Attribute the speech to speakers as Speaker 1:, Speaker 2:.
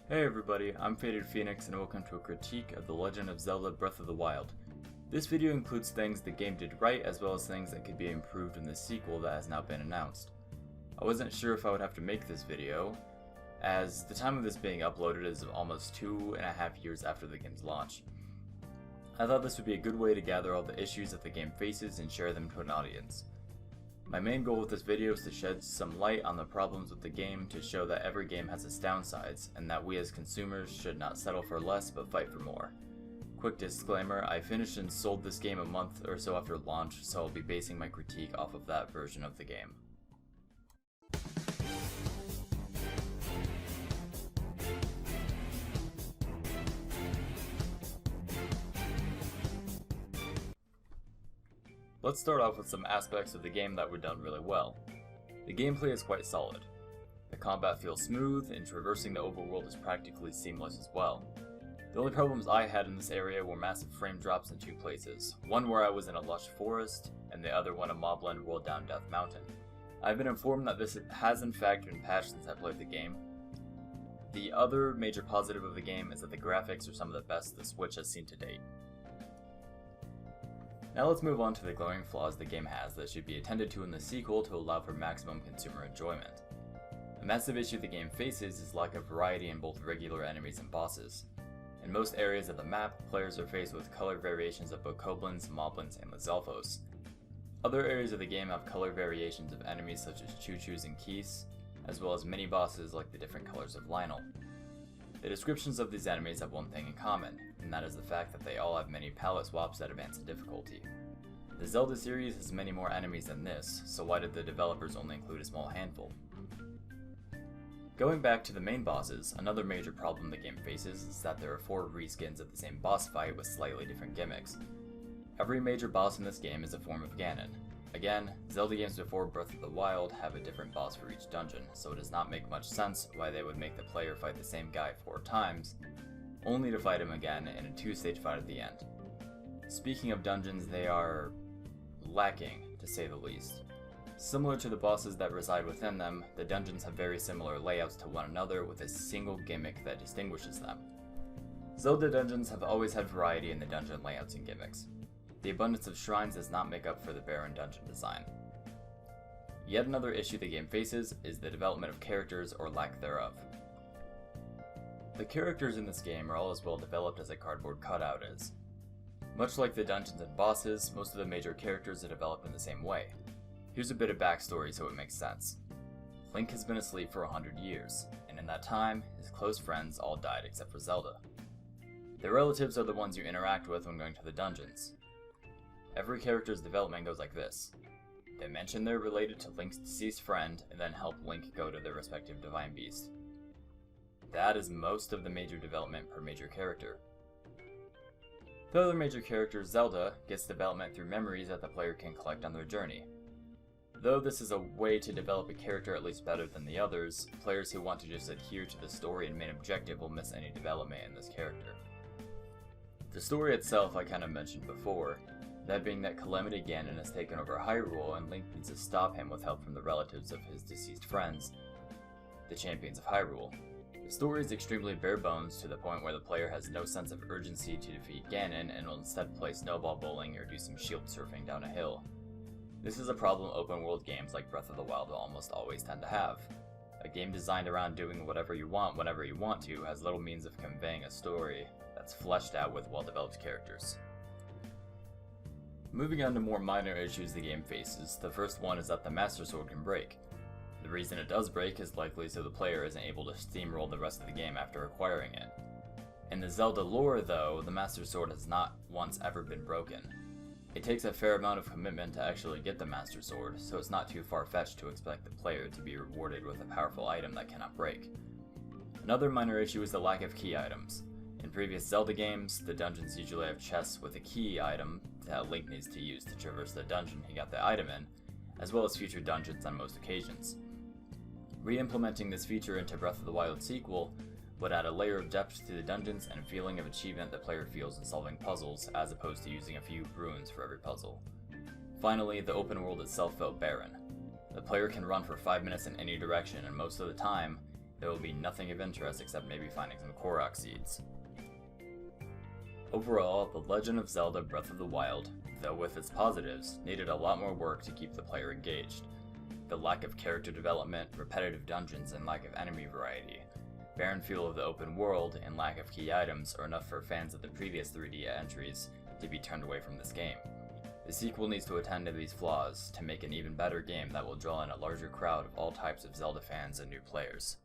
Speaker 1: Hey everybody, I'm Faded Phoenix and welcome to a critique of The Legend of Zelda Breath of the Wild. This video includes things the game did right as well as things that could be improved in the sequel that has now been announced. I wasn't sure if I would have to make this video, as the time of this being uploaded is almost 2.5 years after the game's launch. I thought this would be a good way to gather all the issues that the game faces and share them to an audience. My main goal with this video is to shed some light on the problems with the game to show that every game has its downsides, and that we as consumers should not settle for less but fight for more. Quick disclaimer, I finished and sold this game a month or so after launch, so I'll be basing my critique off of that version of the game. Let's start off with some aspects of the game that were done really well. The gameplay is quite solid. The combat feels smooth, and traversing the overworld is practically seamless as well. The only problems I had in this area were massive frame drops in two places, one where I was in a lush forest, and the other one a mobland rolled down Death Mountain. I've been informed that this has in fact been patched since I played the game. The other major positive of the game is that the graphics are some of the best the Switch has seen to date. Now let's move on to the glaring flaws the game has that should be attended to in the sequel to allow for maximum consumer enjoyment. A massive issue the game faces is lack of variety in both regular enemies and bosses. In most areas of the map, players are faced with color variations of bokoblins, moblins, and Lizalfos. Other areas of the game have color variations of enemies such as Choo-Choos and Keese, as well as mini-bosses like the different colors of Lionel. The descriptions of these enemies have one thing in common, and that is the fact that they all have many palette swaps that advance in difficulty. The Zelda series has many more enemies than this, so why did the developers only include a small handful? Going back to the main bosses, another major problem the game faces is that there are 4 reskins of the same boss fight with slightly different gimmicks. Every major boss in this game is a form of Ganon. Again, Zelda games before Breath of the Wild have a different boss for each dungeon, so it does not make much sense why they would make the player fight the same guy 4 times, only to fight him again in a 2-stage fight at the end. Speaking of dungeons, they are lacking, to say the least. Similar to the bosses that reside within them, the dungeons have very similar layouts to one another with a single gimmick that distinguishes them. Zelda dungeons have always had variety in the dungeon layouts and gimmicks. The abundance of shrines does not make up for the barren dungeon design. Yet another issue the game faces is the development of characters or lack thereof. The characters in this game are all as well developed as a cardboard cutout is. Much like the dungeons and bosses, most of the major characters are developed in the same way. Here's a bit of backstory so it makes sense. Link has been asleep for 100 years, and in that time, his close friends all died except for Zelda. Their relatives are the ones you interact with when going to the dungeons. Every character's development goes like this. They mention they're related to Link's deceased friend, and then help Link go to their respective divine beast. That is most of the major development per major character. The other major character, Zelda, gets development through memories that the player can collect on their journey. Though this is a way to develop a character at least better than the others, players who want to just adhere to the story and main objective will miss any development in this character. The story itself I kind of mentioned before, that being that Calamity Ganon has taken over Hyrule and Link needs to stop him with help from the relatives of his deceased friends, the champions of Hyrule. The story is extremely bare bones to the point where the player has no sense of urgency to defeat Ganon and will instead play snowball bowling or do some shield surfing down a hill. This is a problem open world games like Breath of the Wild will almost always tend to have. A game designed around doing whatever you want whenever you want to has little means of conveying a story that's fleshed out with well-developed characters. Moving on to more minor issues the game faces, the first one is that the Master Sword can break. The reason it does break is likely so the player isn't able to steamroll the rest of the game after acquiring it. In the Zelda lore though, the Master Sword has not once ever been broken. It takes a fair amount of commitment to actually get the Master Sword, so it's not too far-fetched to expect the player to be rewarded with a powerful item that cannot break. Another minor issue is the lack of key items. In previous Zelda games, the dungeons usually have chests with a key item that Link needs to use to traverse the dungeon he got the item in, as well as future dungeons on most occasions. Re-implementing this feature into Breath of the Wild sequel would add a layer of depth to the dungeons and a feeling of achievement the player feels in solving puzzles, as opposed to using a few runes for every puzzle. Finally, the open world itself felt barren. The player can run for 5 minutes in any direction, and most of the time, there will be nothing of interest except maybe finding some Korok seeds. Overall, The Legend of Zelda Breath of the Wild, though with its positives, needed a lot more work to keep the player engaged. The lack of character development, repetitive dungeons, and lack of enemy variety, barren feel of the open world, and lack of key items are enough for fans of the previous 3D entries to be turned away from this game. The sequel needs to attend to these flaws to make an even better game that will draw in a larger crowd of all types of Zelda fans and new players.